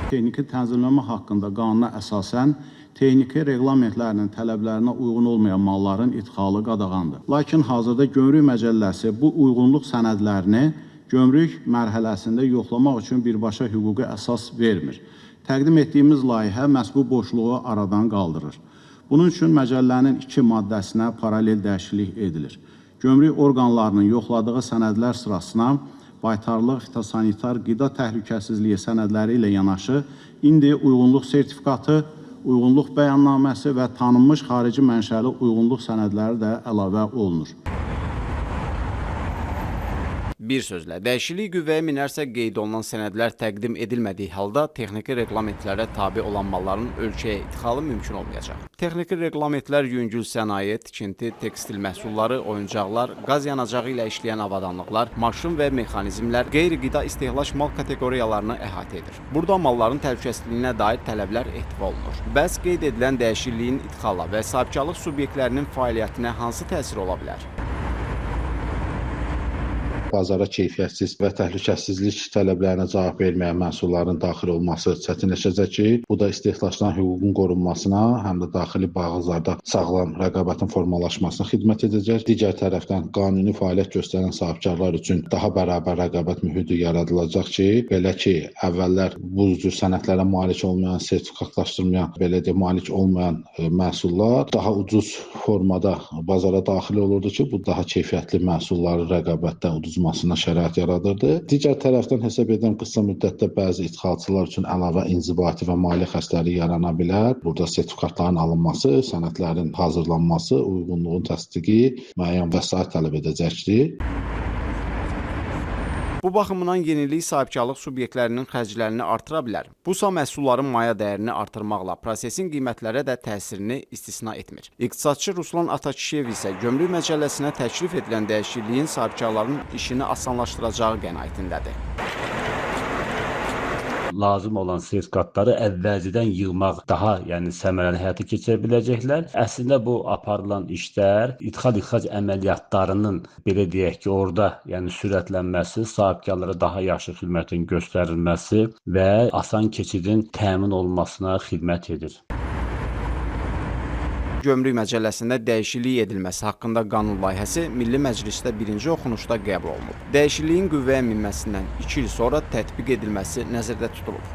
Texniki tənzimləmə haqqında qanuna əsasən texniki reqlamentlərinin tələblərinə uyğun olmayan malların idxalı qadağandır. Lakin hazırda Gömrük Məcəlləsi bu uyğunluq sənədlərini gömrük mərhələsində yoxlamaq üçün birbaşa hüquqi əsas vermir. Təqdim etdiyimiz layihə məhz bu boşluğu aradan qaldırır. Bunun üçün məcəllənin 2 maddəsinə paralel dəyişiklik edilir. Gömrük orqanlarının yoxladığı sənədlər sırasına baytarlıq, fitosanitar, qida təhlükəsizliyi sənədləri ilə yanaşı, indi uyğunluq sertifikatı, uyğunluq bəyannaməsi və tanınmış xarici mənşəli uyğunluq sənədləri də əlavə olunur. Bir sözlə, dəyişiklik qüvvəyə minərsə qeyd olunan sənədlər təqdim edilmədiyi halda texniki reqlamentlərə tabe olan malların ölkəyə idxalı mümkün olmayacaq. Texniki reqlamentlər yüngül sənaye, tikinti, tekstil məhsulları, oyuncaqlar, qaz yanacağı ilə işləyən avadanlıqlar, maşın və mexanizmlər, qeyri-qida istehlak mal kateqoriyalarını əhatə edir. Burada malların təhlükəsizliyinə dair tələblər ehtiva olunur. Bəs qeyd edilən dəyişikliyin idxala və sahibkarlıq subyektlərinin fəaliyyətinə hansı təsir ola bilər? Bazara keyfiyyətsiz və təhlükəsizlik tələblərinə cavab verməyən məhsulların daxil olması çətinləşəcək ki, bu da istehlakçıların hüququn qorunmasına, həm də daxili bağızlarda sağlam rəqabətin formalaşmasına xidmət edəcək. Digər tərəfdən qanuni fəaliyyət göstərən sahibkarlar üçün daha bərabər rəqabət mühiti yaradılacaq ki, belə ki, əvvəllər bu cür sənədlərə malik olmayan, sertifikatlaşdırmayan, belə də malik olmayan məhsullar daha ucuz formada bazara daxil olurdu ki, bu daha keyfiyyətli məhsulların rəqabətdən uduzmasına şərait yaradırdı. Digər tərəfdən hesab edirəm qısa müddətdə bəzi idxalçılar üçün əlavə inzibati və maliyyə xərcləri yarana bilər. Burada sertifikatların alınması, sənədlərin hazırlanması, uyğunluğun təsdiqi müəyyən vəsait tələb edəcəkdir. Bu baxımdan yenilik sahibkarlıq subyektlərinin xərclərini artıra bilər. Bu ise məhsulların maya dəyərini artırmaqla prosesin qiymətlərə də təsirini istisna etmir. İqtisadçı Ruslan Atakişiyev isə Gömrük Məcəlləsinə təklif edilən dəyişikliyin sahibkarların işini asanlaşdıracağı qənaətindədir. Lazım olan sertifikatları əvvəlcədən yığmaq daha səmərəli həyata keçirə biləcəklər. Əslində bu aparılan işlər ixrac əməliyyatlarının belə deyək ki, orada sürətlənməsi, sahibkarlara daha yaxşı xidmətin göstərilməsi və asan keçidin təmin olunmasına xidmət edir. Gömrük Məcəlləsində dəyişiklik edilməsi haqqında qanun layihəsi Milli Məclisdə birinci oxunuşda qəbul olunub. Dəyişikliyin qüvvəyə minməsindən 2 il sonra tətbiq edilməsi nəzərdə tutulub.